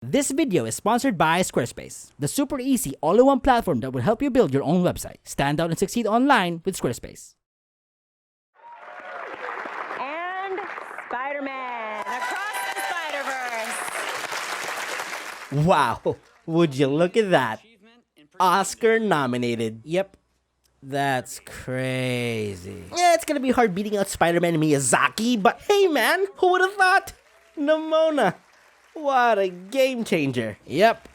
This video is sponsored by Squarespace, the super easy all-in-one platform that will help you build your own website. Stand out and succeed online with Squarespace. And Spider-Man across the Spider-Verse. Wow, would you look at that? Oscar nominated. Yep, that's crazy. Yeah, it's gonna be hard beating out Spider-Man and Miyazaki, but hey man, who would have thought? Nimona. What a game changer. Yep.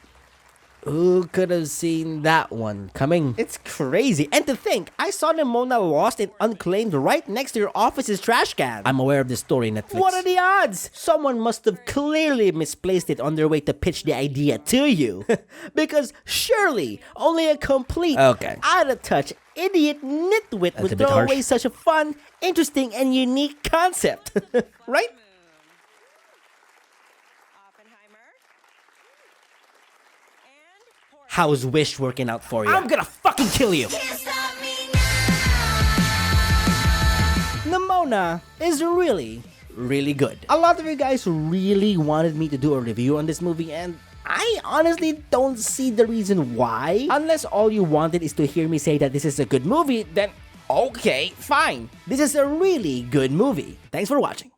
Who could have seen that one coming? It's crazy. And to think, I saw Nimona lost and unclaimed right next to your office's trash can. I'm aware of this story, Netflix. What are the odds? Someone must have clearly misplaced it on their way to pitch the idea to you. Because surely, only a complete, out-of-touch idiot nitwit would throw away such a fun, interesting, and unique concept. Right? How's Wish working out for you? I'm gonna fucking kill you! Nimona is really good. A lot of you guys really wanted me to do a review on this movie, and I honestly don't see the reason why. Unless all you wanted is to hear me say that this is a good movie, then okay, fine. This is a really good movie. Thanks for watching.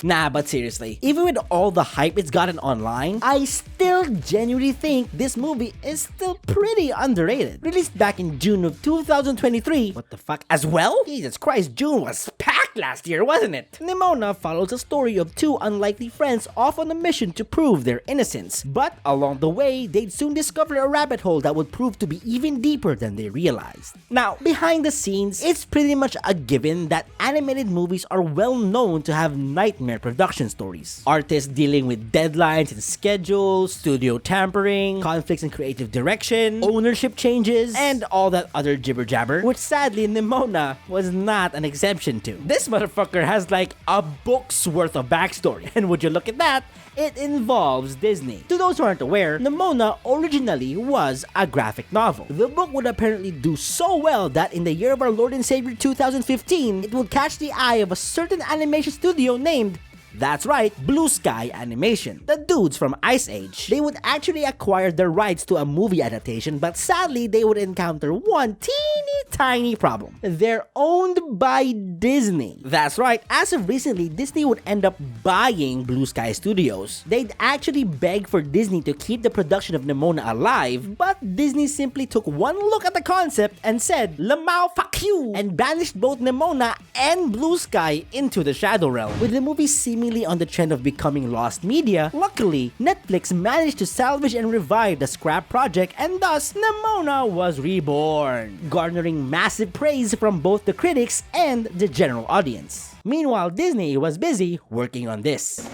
Nah, but seriously, even with all the hype it's gotten online, I still genuinely think this movie is still pretty underrated. Released back in June of 2023, what the fuck, as well? Jesus Christ, June was packed last year, wasn't it? Nimona follows a story of two unlikely friends off on a mission to prove their innocence. But along the way, they'd soon discover a rabbit hole that would prove to be even deeper than they realized. Now, behind the scenes, it's pretty much a given that animated movies are well known to have nightmare production stories. Artists dealing with deadlines and schedules, studio tampering, conflicts in creative direction, ownership changes, and all that other jibber jabber, which sadly Nimona was not an exception to. This motherfucker has like a book's worth of backstory, and would you look at that, it involves Disney. To those who aren't aware, Nimona originally was a graphic novel. The book would apparently do so well that in the year of our Lord and Savior 2015, it would catch the eye of a certain animation studio named, that's right, BlueSky Animation, the dudes from Ice Age. They would actually acquire the rights to a movie adaptation, but sadly they would encounter one teeny tiny problem. They're owned by Disney. That's right, as of recently, Disney would end up buying BlueSky Studios. They'd actually beg for Disney to keep the production of Nimona alive, but Disney simply took one look at the concept and said, "Lamau, fuck you!" and banished both Nimona and BlueSky into the Shadow Realm. With the movie seemingly on the trend of becoming lost media, luckily, Netflix managed to salvage and revive the scrap project, and thus, Nimona was reborn, garnering massive praise from both the critics and the general audience. Meanwhile, Disney was busy working on this.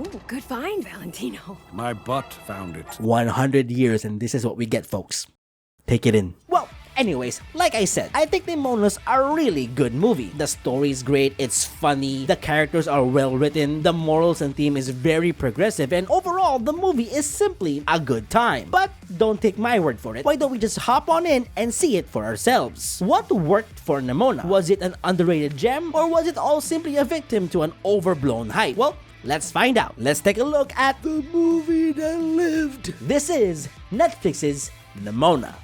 Ooh, good find, Valentino. My butt found it. 100 years, and this is what we get, folks. Take it in. Well, anyways, like I said, I think Nimona's a really good movie. The story is great, it's funny, the characters are well written, the morals and theme is very progressive, and overall, the movie is simply a good time. But don't take my word for it. Why don't we just hop on in and see it for ourselves? What worked for Nimona? Was it an underrated gem, or was it all simply a victim to an overblown hype? Well, let's find out. Let's take a look at the movie that lived. This is Netflix's Nimona.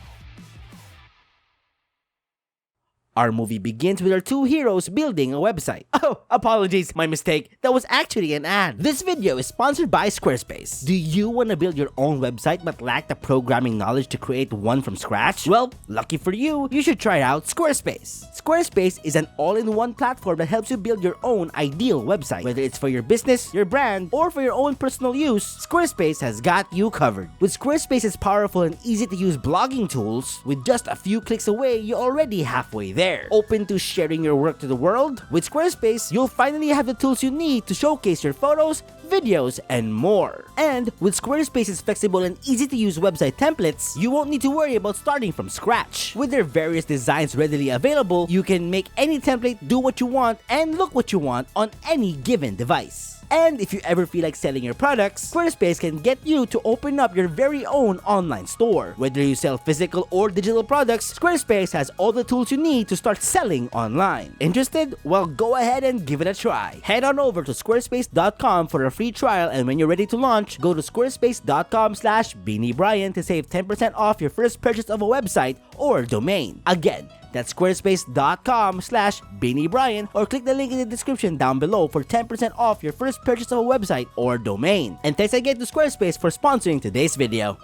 Our movie begins with our two heroes building a website. Oh, apologies, my mistake. That was actually an ad. This video is sponsored by Squarespace. Do you want to build your own website but lack the programming knowledge to create one from scratch? Well, lucky for you, you should try out Squarespace. Squarespace is an all-in-one platform that helps you build your own ideal website. Whether it's for your business, your brand, or for your own personal use, Squarespace has got you covered. With Squarespace's powerful and easy-to-use blogging tools, with just a few clicks away, you're already halfway there. Open to sharing your work to the world? With Squarespace, you'll finally have the tools you need to showcase your photos, videos, and more. And with Squarespace's flexible and easy-to-use website templates, you won't need to worry about starting from scratch. With their various designs readily available, you can make any template do what you want and look what you want on any given device. And if you ever feel like selling your products, Squarespace can get you to open up your very own online store. Whether you sell physical or digital products, Squarespace has all the tools you need to start selling online. Interested? Well, go ahead and give it a try. Head on over to squarespace.com for a free trial, and when you're ready to launch, go to squarespace.com/beaniiebrian to save 10% off your first purchase of a website or domain. Again, that's squarespace.com/beaniiebrian, or click the link in the description down below for 10% off your first purchase of a website or domain. And thanks again to Squarespace for sponsoring today's video.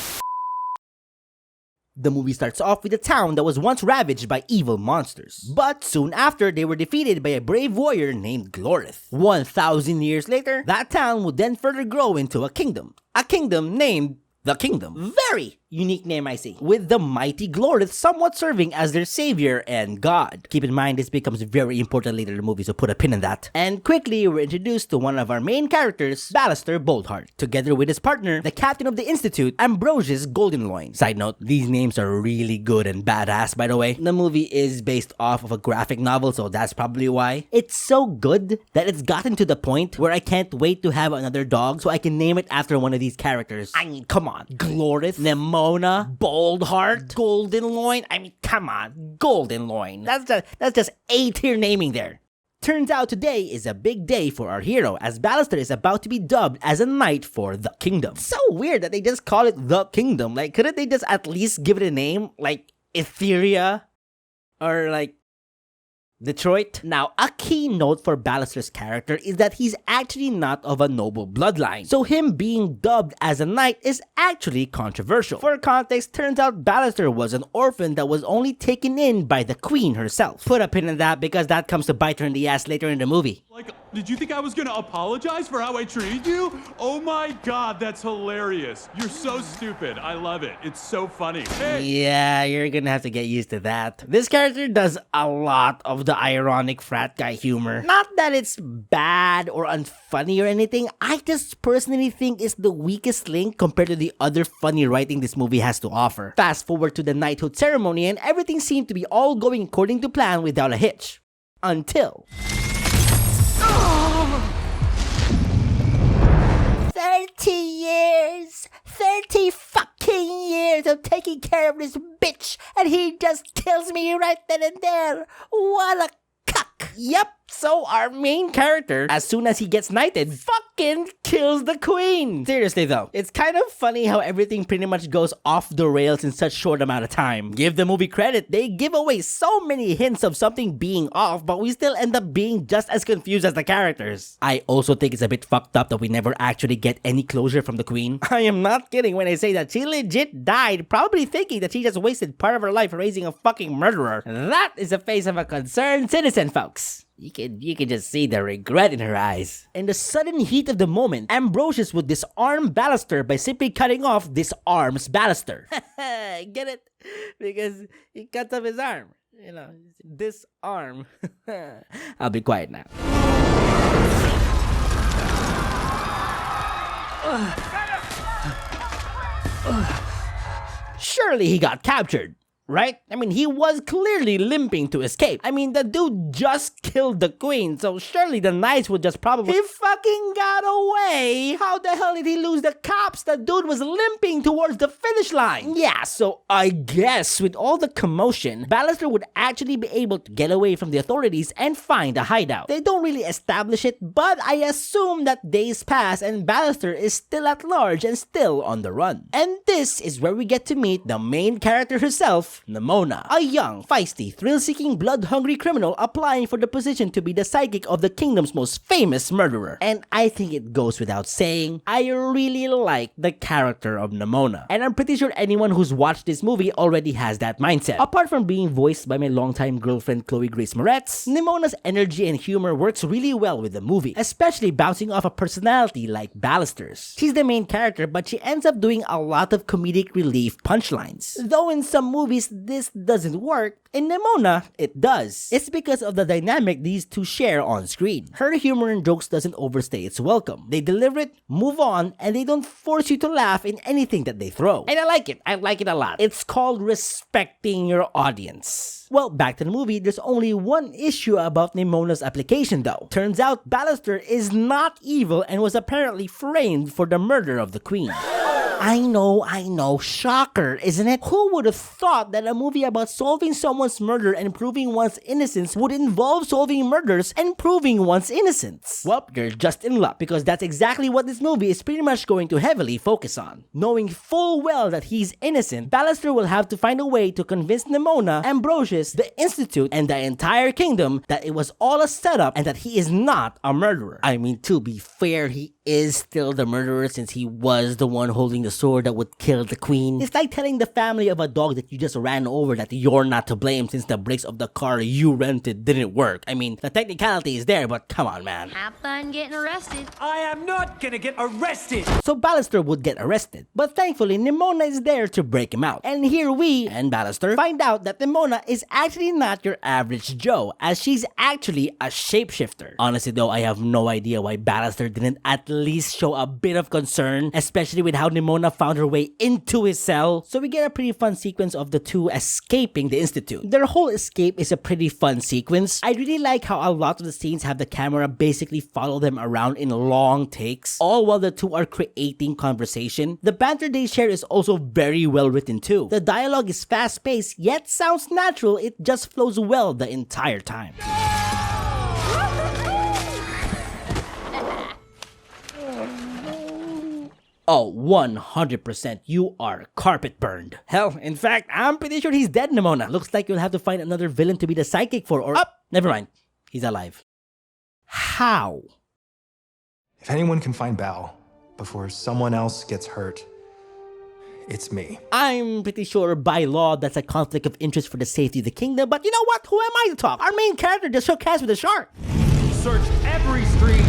The movie starts off with a town that was once ravaged by evil monsters. But soon after, they were defeated by a brave warrior named Glorith. 1,000 years later, that town would then further grow into a kingdom. A kingdom named the Kingdom. Very unique name, I see. With the mighty Glorith somewhat serving as their savior and god. Keep in mind, this becomes very important later in the movie, so put a pin in that. And quickly, we're introduced to one of our main characters, Ballister Boldheart, together with his partner, the captain of the Institute, Ambrosius Goldenloin. Side note, these names are really good and badass, by the way. The movie is based off of a graphic novel, so that's probably why. It's so good that it's gotten to the point where I can't wait to have another dog so I can name it after one of these characters. I mean, come on. Glorith, Nimona, Boldheart, Goldenloin. I mean, come on, Goldenloin. That's just A-tier naming there. Turns out today is a big day for our hero, as Ballister is about to be dubbed as a knight for the kingdom. So weird that they just call it the kingdom. Like, couldn't they just at least give it a name? Like, Etheria? Or like, Detroit? Now, a key note for Ballister's character is that he's actually not of a noble bloodline, so him being dubbed as a knight is actually controversial. For context, turns out Ballister was an orphan that was only taken in by the queen herself. Put a pin in that because that comes to bite her in the ass later in the movie. Like, did you think I was gonna apologize for how I treated you? Oh my god, that's hilarious. You're so stupid. I love it. It's so funny. Hey. Yeah, you're gonna have to get used to that. This character does a lot of the ironic frat guy humor. Not that it's bad or unfunny or anything, I just personally think it's the weakest link compared to the other funny writing this movie has to offer. Fast forward to the knighthood ceremony and everything seemed to be all going according to plan without a hitch. Until... 30 years! 30 fucking years of taking care of this bitch, and he just kills me right then and there. What a cuck. Yep, so our main character, as soon as he gets knighted, fucking kills the queen. Seriously though, it's kind of funny how everything pretty much goes off the rails in such short amount of time. Give the movie credit, they give away so many hints of something being off, but we still end up being just as confused as the characters. I also think it's a bit fucked up that we never actually get any closure from the queen. I am not kidding when I say that she legit died, probably thinking that she just wasted part of her life raising a fucking murderer. That is the face of a concerned citizen, folks. You can just see the regret in her eyes. In the sudden heat of the moment, Ambrosius would disarm Ballister by simply cutting off disarms Ballister. Get it? Because he cuts off his arm. You know, disarm. I'll be quiet now. Surely he got captured. Right? I mean, he was clearly limping to escape. I mean, the dude just killed the queen, so surely the knights would just probably... He fucking got away! How the hell did he lose the cops? The dude was limping towards the finish line. Yeah, so I guess with all the commotion, Ballister would actually be able to get away from the authorities and find a hideout. They don't really establish it, but I assume that days pass and Ballister is still at large and still on the run. And this is where we get to meet the main character herself, Nimona, a young, feisty, thrill-seeking, blood-hungry criminal applying for the position to be the sidekick of the kingdom's most famous murderer. And I think it goes without saying, I really like the character of Nimona. And I'm pretty sure anyone who's watched this movie already has that mindset. Apart from being voiced by my longtime girlfriend Chloe Grace Moretz, Nimona's energy and humor works really well with the movie, especially bouncing off a personality like Ballister's. She's the main character, but she ends up doing a lot of comedic relief punchlines. Though in some movies, case this doesn't work, in Nimona, it does. It's because of the dynamic these two share on screen. Her humor and jokes doesn't overstay its welcome. They deliver it, move on, and they don't force you to laugh in anything that they throw. And I like it a lot. It's called respecting your audience. Well, back to the movie, there's only one issue about Nimona's application though. Turns out Ballister is not evil and was apparently framed for the murder of the queen. I know, shocker, isn't it? Who would have thought that a movie about solving someone's murder and proving one's innocence would involve solving murders and proving one's innocence? Well, you're just in luck, because that's exactly what this movie is pretty much going to heavily focus on. Knowing full well that he's innocent, Ballister will have to find a way to convince Nimona, Ambrosius, the Institute, and the entire kingdom that it was all a setup and that he is not a murderer. I mean, to be fair, he is still the murderer since he was the one holding the sword that would kill the queen. It's like telling the family of a dog that you just ran over that you're not to blame since the brakes of the car you rented didn't work. I mean, the technicality is there, but come on, man. Have fun getting arrested. I am not gonna get arrested! So Ballister would get arrested, but thankfully Nimona is there to break him out. And here we, and Ballister, find out that Nimona is actually not your average Joe, as she's actually a shapeshifter. Honestly though, I have no idea why Ballister didn't at least show a bit of concern, especially with how Nimona found her way into his cell. So we get a pretty fun sequence of the two escaping the Institute. Their whole escape is a pretty fun sequence. I really like how a lot of the scenes have the camera basically follow them around in long takes, all while the two are creating conversation. The banter they share is also very well written too. The dialogue is fast paced yet sounds natural, it just flows well the entire time. Oh, 100%, you are carpet burned. Hell, in fact, I'm pretty sure he's dead, Nimona. Looks like you'll have to find another villain to be the sidekick for, or... never mind. He's alive. How? If anyone can find Bao before someone else gets hurt, it's me. I'm pretty sure by law that's a conflict of interest for the safety of the kingdom, but you know what? Who am I to talk? Our main character just shook hands with a shark. Search every street,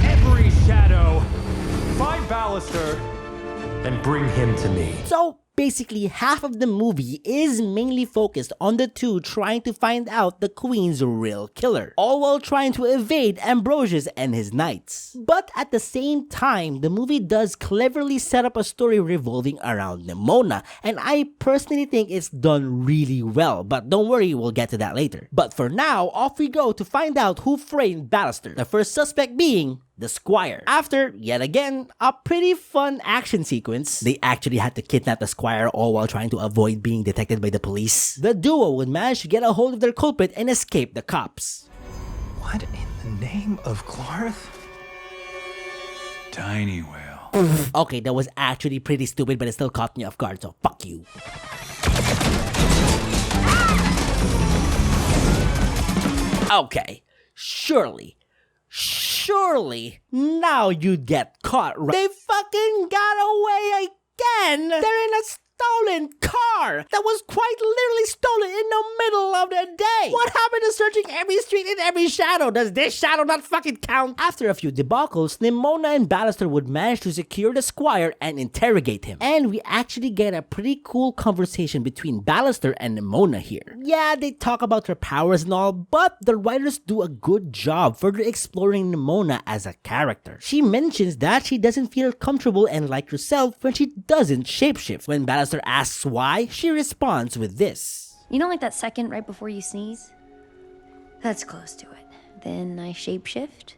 every shadow, find Ballister, and bring him to me. So basically, half of the movie is mainly focused on the two trying to find out the queen's real killer, all while trying to evade Ambrosius and his knights. But at the same time, the movie does cleverly set up a story revolving around Nimona, and I personally think it's done really well, but don't worry, we'll get to that later. But for now, off we go to find out who framed Ballister, the first suspect being the Squire. After, yet again, a pretty fun action sequence, they actually had to kidnap the Squire all while trying to avoid being detected by the police. The duo would manage to get a hold of their culprit and escape the cops. What in the name of Clarth? Tiny whale. Okay, that was actually pretty stupid, but it still caught me off guard, so fuck you. Okay, surely, now you'd get caught, right? They fucking got away again! They're in a stolen car that was quite literally stolen in the middle of the day. What happened to searching every street and every shadow? Does this shadow not fucking count? After a few debacles, Nimona and Ballister would manage to secure the Squire and interrogate him. And we actually get a pretty cool conversation between Ballister and Nimona here. Yeah, they talk about her powers and all, but the writers do a good job further exploring Nimona as a character. She mentions that she doesn't feel comfortable and like herself when she doesn't shapeshift. When Ballister asks why, she responds with this. You know, like that second right before you sneeze? That's close to it. Then I shapeshift,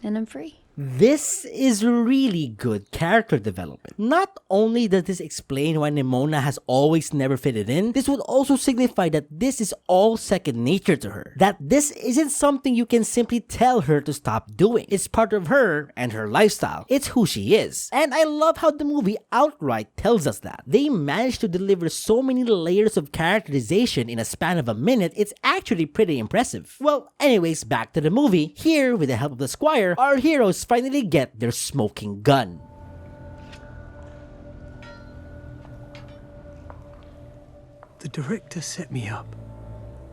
and I'm free. This is really good character development. Not only does this explain why Nimona has always never fitted in, this would also signify that this is all second nature to her. That this isn't something you can simply tell her to stop doing. It's part of her and her lifestyle. It's who she is. And I love how the movie outright tells us that. They managed to deliver so many layers of characterization in a span of a minute, it's actually pretty impressive. Well, anyways, back to the movie. Here, with the help of the Squire, our heroes finally get their smoking gun. The director set me up.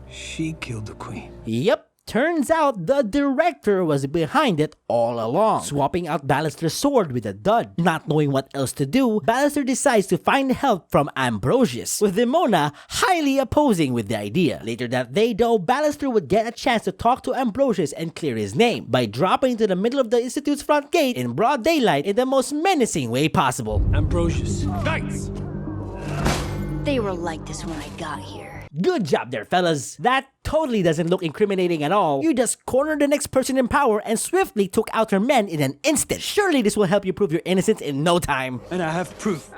She killed the queen. Yep. Turns out the director was behind it all along, swapping out Ballister's sword with a dud. Not knowing what else to do, Ballister decides to find help from Ambrosius, with Nimona highly opposing with the idea. Later that day though, Ballister would get a chance to talk to Ambrosius and clear his name by dropping into the middle of the Institute's front gate in broad daylight in the most menacing way possible. Ambrosius. Knights! They were like this when I got here. Good job there, fellas. That totally doesn't look incriminating at all. You just cornered the next person in power and swiftly took out her men in an instant. Surely this will help you prove your innocence in no time. And I have proof.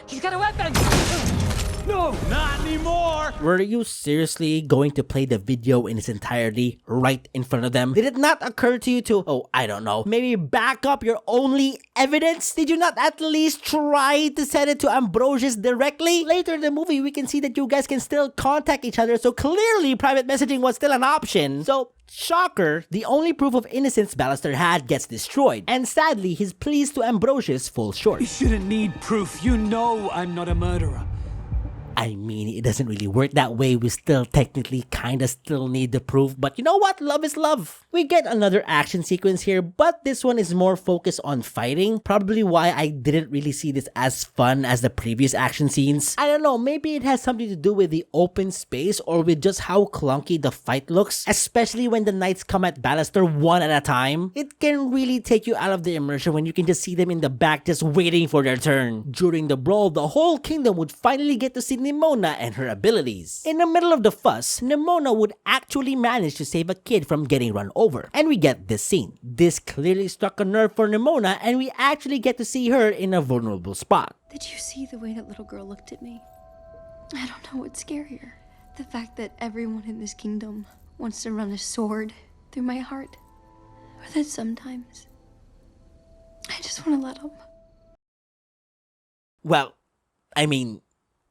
He's got a weapon! No! Not anymore! Were you seriously going to play the video in its entirety right in front of them? Did it not occur to you to, oh, I don't know, maybe back up your only evidence? Did you not at least try to send it to Ambrosius directly? Later in the movie, we can see that you guys can still contact each other, so clearly private messaging was still an option. So, shocker, the only proof of innocence Ballister had gets destroyed, and sadly, his pleas to Ambrosius fall short. You shouldn't need proof. You know I'm not a murderer. I mean, it doesn't really work that way. We still technically kinda still need the proof, but you know what? Love is love. We get another action sequence here, but this one is more focused on fighting. Probably why I didn't really see this as fun as the previous action scenes. I don't know, maybe it has something to do with the open space or with just how clunky the fight looks, especially when the knights come at Ballister one at a time. It can really take you out of the immersion when you can just see them in the back just waiting for their turn. During the brawl, the whole kingdom would finally get to see Nimona and her abilities. In the middle of the fuss, Nimona would actually manage to save a kid from getting run over, and we get this scene. This clearly struck a nerve for Nimona, and we actually get to see her in a vulnerable spot. Did you see the way that little girl looked at me? I don't know what's scarier. The fact that everyone in this kingdom wants to run a sword through my heart. Or that sometimes I just want to let them. Well, I mean,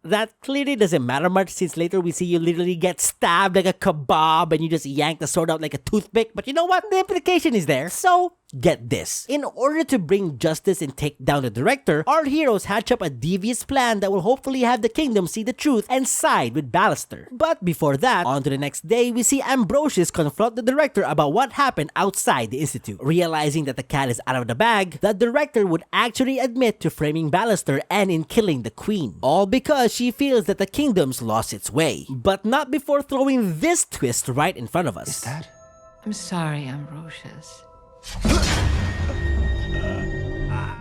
that clearly doesn't matter much since later we see you literally get stabbed like a kebab and you just yank the sword out like a toothpick. But you know what? The implication is there. So, get this. In order to bring justice and take down the director, our heroes hatch up a devious plan that will hopefully have the kingdom see the truth and side with Ballister. But before that, on to the next day, we see Ambrosius confront the director about what happened outside the institute. Realizing that the cat is out of the bag, the director would actually admit to framing Ballister and in killing the queen. All because she feels that the kingdom's lost its way. But not before throwing this twist right in front of us. Is that? I'm sorry, Ambrosius.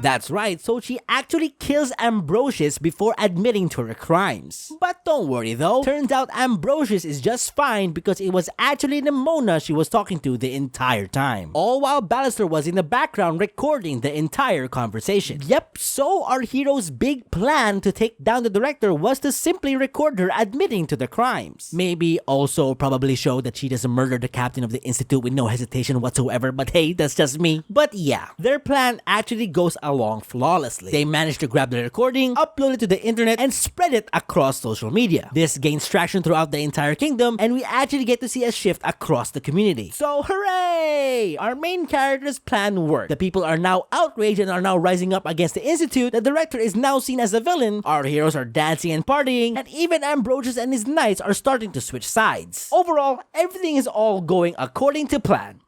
That's right, so she actually kills Ambrosius before admitting to her crimes. But don't worry though, turns out Ambrosius is just fine because it was actually Nimona she was talking to the entire time. All while Ballister was in the background recording the entire conversation. Yep, so our hero's big plan to take down the director was to simply record her admitting to the crimes. Maybe also probably show that she just murdered the captain of the institute with no hesitation whatsoever, but hey, that's just me. But yeah, their plan actually goes along flawlessly. They managed to grab the recording, upload it to the internet, and spread it across social media. This gains traction throughout the entire kingdom, and we actually get to see a shift across the community. So hooray! Our main character's plan worked. The people are now outraged and are now rising up against the institute. The director is now seen as a villain. Our heroes are dancing and partying, and even Ambrosius and his knights are starting to switch sides. Overall, everything is all going according to plan.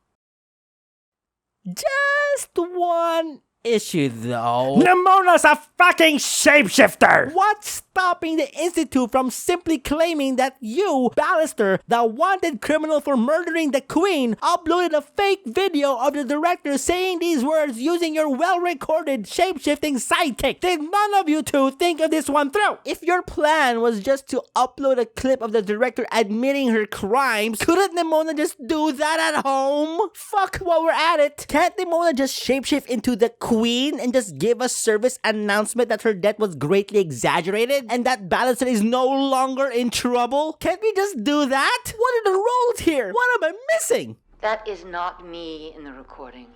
Just one issue though. Nimona's a fucking shapeshifter! What's stopping the Institute from simply claiming that you, Ballister, the wanted criminal for murdering the queen, uploaded a fake video of the director saying these words using your well-recorded shapeshifting sidekick? Did none of you two think of this one through? If your plan was just to upload a clip of the director admitting her crimes, couldn't Nimona just do that at home? Fuck, while we're at it, can't Nimona just shapeshift into the queen and just give a service announcement that her death was greatly exaggerated and that Ballister is no longer in trouble? Can't we just do that? What are the roles here? What am I missing? That is not me in the recording.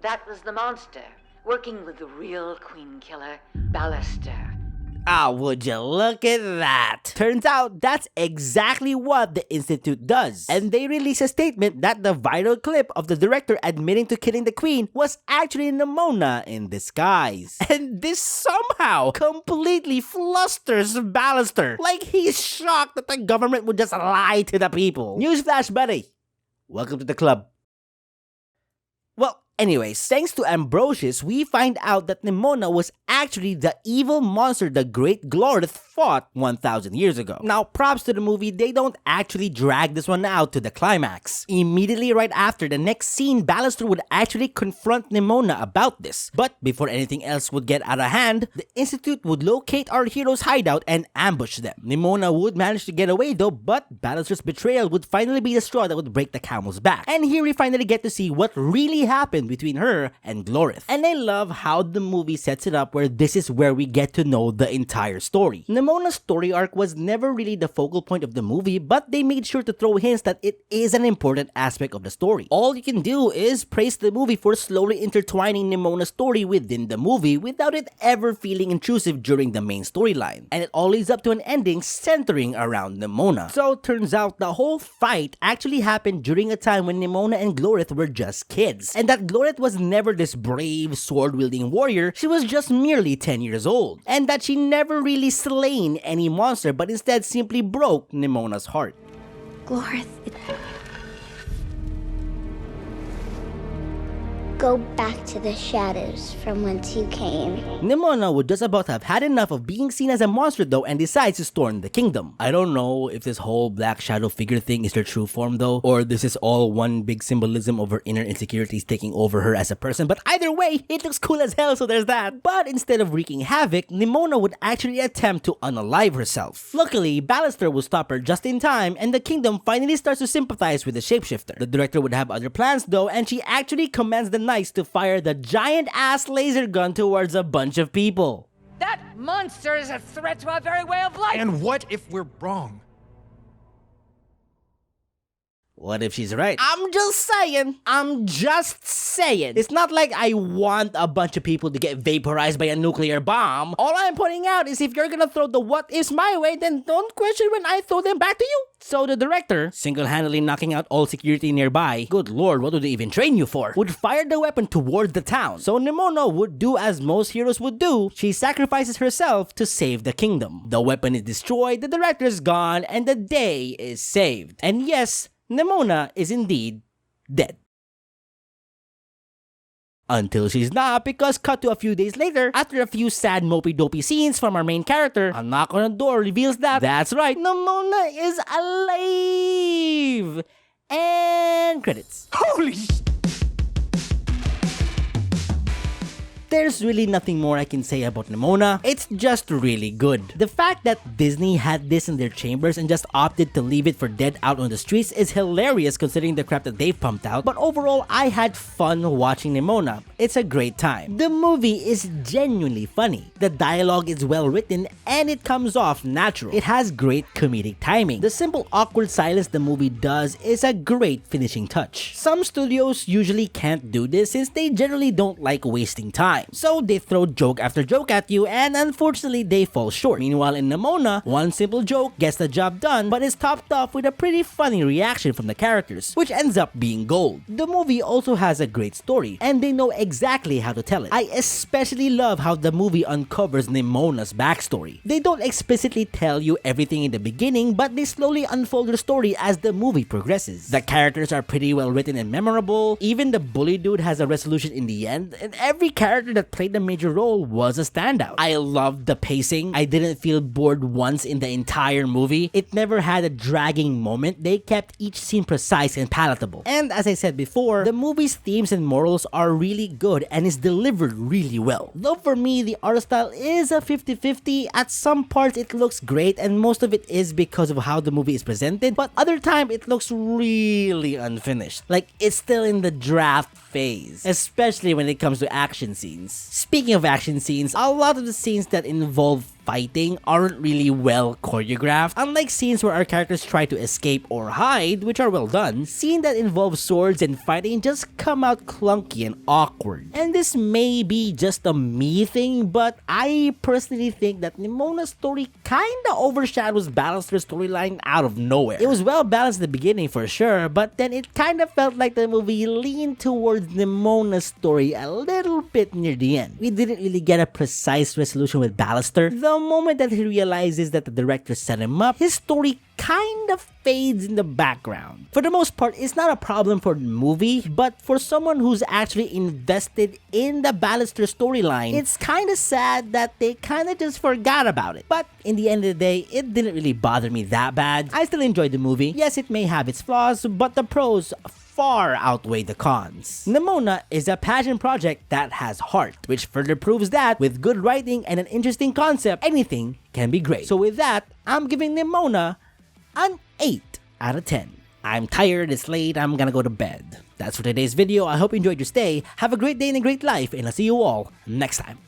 That was the monster, working with the real queen killer, Ballister. Ah, would you look at that? Turns out that's exactly what the Institute does. And they release a statement that the viral clip of the director admitting to killing the queen was actually Nimona in disguise. And this somehow completely flusters Ballister. Like he's shocked that the government would just lie to the people. Newsflash, buddy. welcome to the club. Well, anyways, thanks to Ambrosius, we find out that Nimona was actually the evil monster the Great Glorith fought 1,000 years ago. Now, props to the movie, they don't actually drag this one out to the climax. Immediately right after the next scene, Ballister would actually confront Nimona about this. But before anything else would get out of hand, the Institute would locate our heroes' hideout and ambush them. Nimona would manage to get away though, but Ballister's betrayal would finally be the straw that would break the camel's back. And here we finally get to see what really happened between her and Glorith. And I love how the movie sets it up where this is where we get to know the entire story. Nimona's story arc was never really the focal point of the movie, but they made sure to throw hints that it is an important aspect of the story. All you can do is praise the movie for slowly intertwining Nimona's story within the movie without it ever feeling intrusive during the main storyline. And it all leads up to an ending centering around Nimona. So turns out the whole fight actually happened during a time when Nimona and Glorith were just kids. And that Glorith was never this brave, sword-wielding warrior, she was just merely 10 years old. And that she never really slain any monster, but instead simply broke Nimona's heart. Glorith, go back to the shadows from whence you came. Nimona would just about have had enough of being seen as a monster though and decides to storm the kingdom. I don't know if this whole black shadow figure thing is her true form though, or this is all one big symbolism of her inner insecurities taking over her as a person, but either way, it looks cool as hell, so there's that. But instead of wreaking havoc, Nimona would actually attempt to unalive herself. Luckily, Ballister will stop her just in time and the kingdom finally starts to sympathize with the shapeshifter. The director would have other plans though, and she actually commands the knights to fire the giant-ass laser gun towards a bunch of people. That monster is a threat to our very way of life! And what if we're wrong? What if she's right? I'm just saying. It's not like I want a bunch of people to get vaporized by a nuclear bomb. All I'm pointing out is if you're gonna throw the what ifs my way, then don't question when I throw them back to you. So the director, single-handedly knocking out all security nearby, good lord, what would they even train you for, would fire the weapon towards the town. So Nimona would do as most heroes would do, she sacrifices herself to save the kingdom. The weapon is destroyed, the director's gone, and the day is saved. And yes, Nimona is indeed dead. Until she's not, because cut to a few days later, after a few sad mopey-dopey scenes from our main character, a knock on the door reveals that, that's right, Nimona is alive! And credits. Holy There's really nothing more I can say about Nimona, it's just really good. The fact that Disney had this in their chambers and just opted to leave it for dead out on the streets is hilarious considering the crap that they've pumped out, but overall I had fun watching Nimona. It's a great time. The movie is genuinely funny. The dialogue is well written and it comes off natural. It has great comedic timing. The simple awkward silence the movie does is a great finishing touch. Some studios usually can't do this since they generally don't like wasting time. So they throw joke after joke at you and unfortunately they fall short. Meanwhile in Nimona, one simple joke gets the job done but is topped off with a pretty funny reaction from the characters, which ends up being gold. The movie also has a great story and they know exactly how to tell it. I especially love how the movie uncovers Nimona's backstory. They don't explicitly tell you everything in the beginning but they slowly unfold their story as the movie progresses. The characters are pretty well written and memorable. Even the bully dude has a resolution in the end and every character that played a major role was a standout. I loved the pacing. I didn't feel bored once in the entire movie. It never had a dragging moment. They kept each scene precise and palatable. And as I said before, the movie's themes and morals are really good and is delivered really well. Though for me, the art style is a 50-50. At some parts it looks great and most of it is because of how the movie is presented, but other time it looks really unfinished. Like it's still in the draft phase, especially when it comes to action scenes. Speaking of action scenes, a lot of the scenes that involve fighting aren't really well choreographed. Unlike scenes where our characters try to escape or hide, which are well done, scenes that involve swords and fighting just come out clunky and awkward. And this may be just a me thing, but I personally think that Nimona's story kinda overshadows Ballister's storyline out of nowhere. It was well balanced at the beginning for sure, but then it kinda felt like the movie leaned towards Nimona's story a little bit near the end. We didn't really get a precise resolution with Ballister, though the moment that he realizes that the director set him up, his story kind of fades in the background. For the most part, it's not a problem for the movie, but for someone who's actually invested in the Ballister storyline, it's kind of sad that they kind of just forgot about it. But in the end of the day, it didn't really bother me that bad. I still enjoyed the movie. Yes, it may have its flaws, but the pros far outweigh the cons. Nimona is a passion project that has heart, which further proves that with good writing and an interesting concept, anything can be great. So with that, I'm giving Nimona an 8 out of 10. I'm tired, it's late, I'm gonna go to bed. That's for today's video. I hope you enjoyed your stay. Have a great day and a great life, and I'll see you all next time.